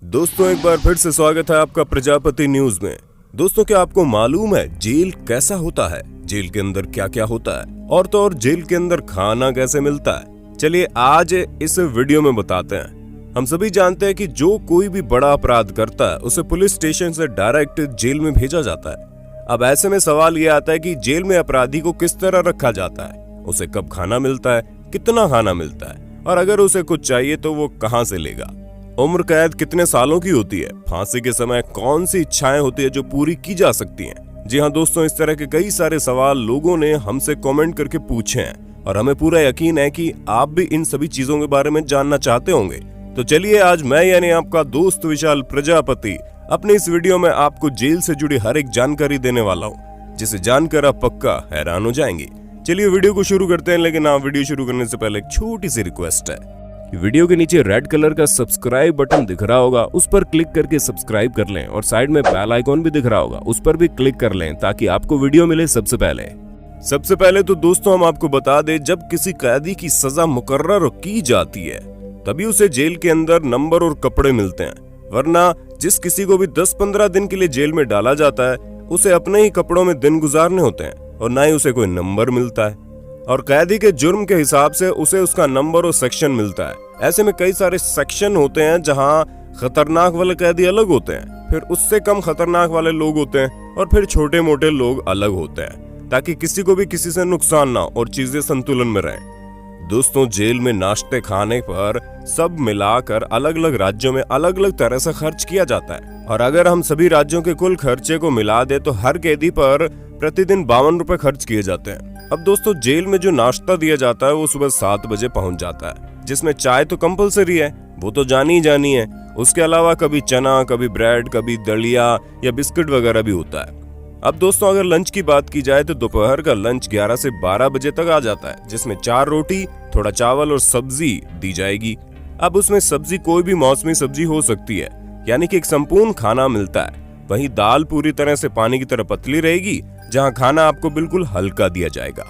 दोस्तों एक बार फिर से स्वागत है आपका प्रजापति न्यूज में। दोस्तों क्या आपको मालूम है जेल कैसा होता है, जेल के अंदर क्या क्या होता है, और तो और जेल के अंदर खाना कैसे मिलता है। चलिए आज इस वीडियो में बताते हैं। हम सभी जानते हैं कि जो कोई भी बड़ा अपराध करता है उसे पुलिस स्टेशन से डायरेक्ट जेल में भेजा जाता है। अब ऐसे में सवाल ये आता है कि जेल में अपराधी को किस तरह रखा जाता है, उसे कब खाना मिलता है, कितना खाना मिलता है, और अगर उसे कुछ चाहिए तो वो कहां से लेगा। उम्र कैद कितने सालों की होती है, फांसी के समय कौन सी इच्छाएं होती है जो पूरी की जा सकती हैं। जी हाँ दोस्तों, इस तरह के कई सारे सवाल लोगों ने हमसे कमेंट करके पूछे हैं और हमें पूरा यकीन है कि आप भी इन सभी चीजों के बारे में जानना चाहते होंगे। तो चलिए आज मैं यानी आपका दोस्त विशाल प्रजापति अपने इस वीडियो में आपको जेल से जुड़ी हर एक जानकारी देने वाला हूँ, जिसे जानकर आप पक्का हैरान हो जाएंगे। चलिए वीडियो को शुरू करते हैं, लेकिन हाँ वीडियो शुरू करने से पहले एक छोटी सी रिक्वेस्ट है। वीडियो के नीचे रेड कलर का सब्सक्राइब बटन दिख रहा होगा, उस पर क्लिक करके सब्सक्राइब कर लें और साइड में बेल आइकॉन भी दिख रहा होगा, उस पर भी क्लिक कर लें ताकि आपको वीडियो मिले सबसे पहले। तो दोस्तों हम आपको बता दें, जब किसी कैदी की सजा मुकर्रर की जाती है तभी उसे जेल के अंदर नंबर और कपड़े मिलते हैं, वरना जिस किसी को भी 10-15 दिन के लिए जेल में डाला जाता है उसे अपने ही कपड़ों में दिन गुजारने होते हैं और ना ही उसे कोई नंबर मिलता है। और कैदी के जुर्म के हिसाब से उसे उसका नंबर और सेक्शन मिलता है। ऐसे में कई सारे सेक्शन होते हैं जहां खतरनाक वाले कैदी अलग होते हैं, फिर उससे कम खतरनाक वाले लोग होते हैं और फिर छोटे मोटे लोग अलग होते हैं, ताकि किसी को भी किसी से नुकसान ना और चीजें संतुलन में रहें। दोस्तों जेल में नाश्ते खाने पर सब मिलाकर अलग अलग राज्यों में अलग अलग तरह से खर्च किया जाता है, और अगर हम सभी राज्यों के कुल खर्चे को मिला दे तो हर कैदी पर प्रतिदिन 52 रुपए खर्च किए जाते हैं। अब दोस्तों जेल में जो नाश्ता दिया जाता है वो सुबह 7 बजे पहुंच जाता है, जिसमें चाय तो कंपलसरी है, वो तो जानी है। उसके अलावा कभी चना, कभी ब्रेड, कभी दलिया या बिस्किट वगैरह भी होता है। अब दोस्तों अगर लंच की बात की जाए तो दोपहर का लंच 11 से 12 बजे तक आ जाता है, जिसमें 4 रोटी, थोड़ा चावल और सब्जी दी जाएगी। अब उसमें सब्जी कोई भी मौसमी सब्जी हो सकती है, यानी कि एक संपूर्ण खाना मिलता है। वहीं दाल पूरी तरह से पानी की तरह पतली रहेगी, जहां खाना आपको बिल्कुल हल्का दिया जाएगा।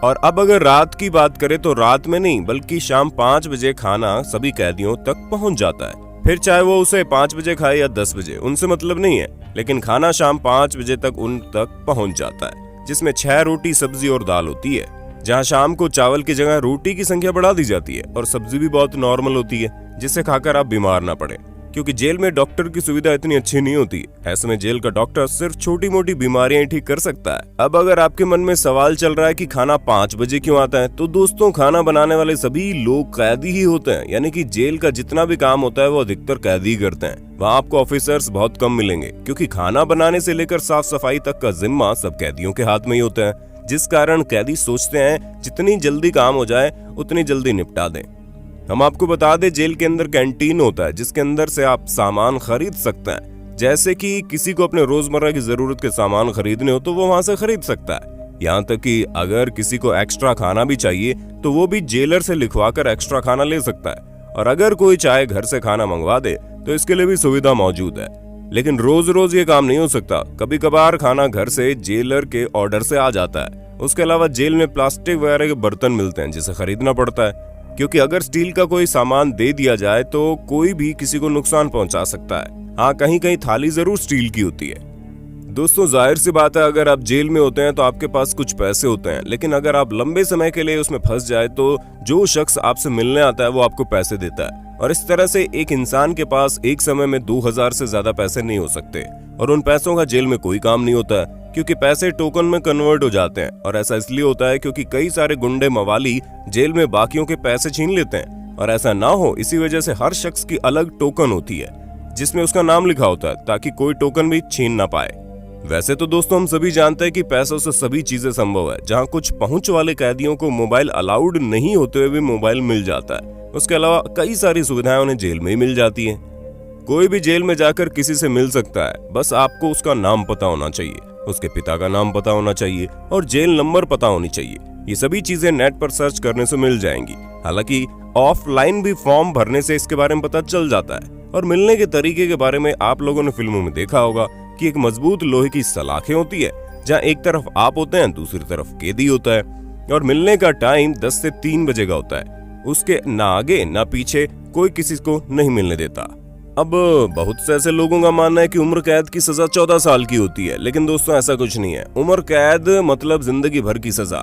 और अब अगर रात की बात करें तो रात में नहीं बल्कि शाम 5 बजे खाना सभी कैदियों तक पहुंच जाता है। फिर चाहे वो उसे 5 बजे खाए या 10 बजे, उनसे मतलब नहीं है, लेकिन खाना शाम 5 बजे तक उन तक पहुंच जाता है, जिसमें 6 रोटी, सब्जी और दाल होती है। जहां शाम को चावल की जगह रोटी की संख्या बढ़ा दी जाती है और सब्जी भी बहुत नॉर्मल होती है, जिससे खाकर आप बीमार ना पड़े, क्योंकि जेल में डॉक्टर की सुविधा इतनी अच्छी नहीं होती। ऐसे में जेल का डॉक्टर सिर्फ छोटी मोटी बीमारियां ठीक कर सकता है। अब अगर आपके मन में सवाल चल रहा है कि खाना 5 बजे क्यों आता है, तो दोस्तों खाना बनाने वाले सभी लोग कैदी ही होते हैं, यानी कि जेल का जितना भी काम होता है वो अधिकतर कैदी ही करते हैं। वहाँ आपको ऑफिसर्स बहुत कम मिलेंगे, क्योंकि खाना बनाने से लेकर साफ सफाई तक का जिम्मा सब कैदियों के हाथ में ही होता है, जिस कारण कैदी सोचते हैं जितनी जल्दी काम हो जाए उतनी जल्दी निपटा दें। हम आपको बता दें जेल के अंदर कैंटीन होता है, जिसके अंदर से आप सामान खरीद सकते हैं, जैसे कि किसी को अपने रोजमर्रा की जरूरत के सामान खरीदने हो तो वो वहां से खरीद सकता है। यहाँ तक कि अगर किसी को एक्स्ट्रा खाना भी चाहिए तो वो भी जेलर से लिखवा कर एक्स्ट्रा खाना ले सकता है। और अगर कोई चाहे घर से खाना मंगवा दे तो इसके लिए भी सुविधा मौजूद है, लेकिन रोज रोज ये काम नहीं हो सकता। कभी कभार खाना घर से जेलर के ऑर्डर से आ जाता है। उसके अलावा जेल में प्लास्टिक वगैरह के बर्तन मिलते हैं, जिसे खरीदना पड़ता है, क्योंकि अगर स्टील का कोई सामान दे दिया जाए तो कोई भी किसी को नुकसान पहुंचा सकता है। हाँ कहीं कहीं थाली जरूर स्टील की होती है। दोस्तों जाहिर सी बात है, अगर आप जेल में होते हैं तो आपके पास कुछ पैसे होते हैं, लेकिन अगर आप लंबे समय के लिए उसमें फंस जाए तो जो शख्स आपसे मिलने आता है वो आपको पैसे देता है, और इस तरह से एक इंसान के पास एक समय में 2000 से ज्यादा पैसे नहीं हो सकते, और उन पैसों का जेल में कोई काम नहीं होता है, क्योंकि पैसे टोकन में कन्वर्ट हो जाते हैं। और ऐसा इसलिए होता है क्योंकि कई सारे गुंडे मवाली जेल में बाकियों के पैसे छीन लेते हैं, और ऐसा ना हो इसी वजह से हर शख्स की अलग टोकन होती है जिसमें उसका नाम लिखा होता है, ताकि कोई टोकन भी छीन ना पाए। वैसे तो दोस्तों हम सभी जानते हैं कि पैसों से सभी चीजें संभव है। जहां कुछ पहुंच वाले कैदियों को मोबाइल अलाउड नहीं होते हुए भी मोबाइल मिल जाता है। उसके अलावा कई सारी सुविधाएं उन्हें जेल में ही मिल जाती हैं। कोई भी जेल में जाकर किसी से मिल सकता है, बस आपको उसका नाम पता होना चाहिए, उसके पिता का नाम पता होना चाहिए और जेल नंबर पता होनी चाहिए। ये सभी चीजें नेट पर सर्च करने से मिल जाएंगी। हालांकि ऑफलाइन भी फॉर्म भरने से इसके बारे में पता चल जाता है। और मिलने के तरीके के बारे में आप लोगों ने फिल्मों में देखा होगा कि एक मजबूत लोहे की सलाखें होती है, जहां एक तरफ आप होते हैं दूसरी तरफ कैदी होता है, और मिलने का टाइम 10 से 3 बजे का होता है। उसके ना आगे ना पीछे कोई किसी को नहीं मिलने देता। अब बहुत से ऐसे लोगों का मानना है कि उम्र कैद की सजा 14 साल की होती है, लेकिन दोस्तों ऐसा कुछ नहीं है। उम्र कैद मतलब जिंदगी भर की सजा।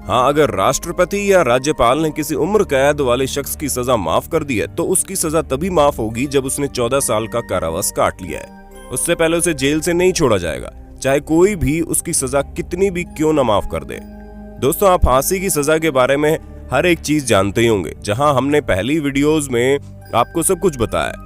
हाँ, अगर राष्ट्रपति या राज्यपाल ने किसी उम्र कैद वाले शख्स की सजा माफ कर दी है तो उसकी सजा तभी माफ होगी जब उसने 14 साल का कारावास काट लिया है। उससे पहले उसे जेल से नहीं छोड़ा जाएगा, चाहे कोई भी उसकी सजा कितनी भी क्यों न माफ कर दे। दोस्तों, आप फांसी की सजा के बारे में हर एक चीज जानते ही होंगे, जहां हमने पहली वीडियोस में आपको सब कुछ बताया।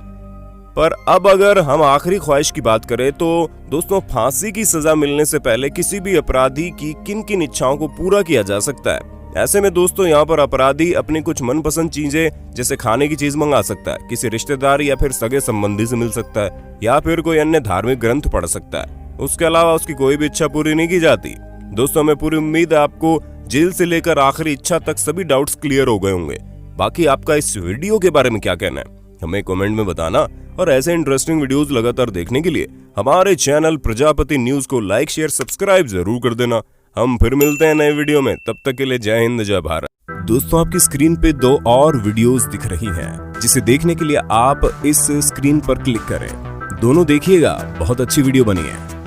पर अब अगर हम आखिरी ख्वाहिश की बात करें तो दोस्तों, फांसी की सजा मिलने से पहले किसी भी अपराधी की किन किन इच्छाओं को पूरा किया जा सकता है। ऐसे में दोस्तों, यहाँ पर अपराधी अपनी कुछ मनपसंद चीजें जैसे खाने की चीज मंगा सकता है, किसी रिश्तेदार या फिर सगे संबंधी से मिल सकता है, या फिर कोई अन्य धार्मिक ग्रंथ पढ़ सकता है। उसके अलावा उसकी कोई भी इच्छा पूरी नहीं की जाती। दोस्तों, हमें पूरी उम्मीद है आपको जेल से लेकर आखिरी इच्छा तक सभी डाउट्स क्लियर हो गए होंगे। बाकी आपका इस वीडियो के बारे में क्या कहना है, हमें कमेंट में बताना। और ऐसे इंटरेस्टिंग वीडियोस लगातार देखने के लिए हमारे चैनल प्रजापति न्यूज को लाइक, शेयर, सब्सक्राइब जरूर कर देना। हम फिर मिलते हैं नए वीडियो में, तब तक के लिए जय हिंद, जय भारत। दोस्तों, आपकी स्क्रीन पे 2 और वीडियोस दिख रही हैं, जिसे देखने के लिए आप इस स्क्रीन पर क्लिक करें। दोनों देखिएगा, बहुत अच्छी वीडियो बनी है।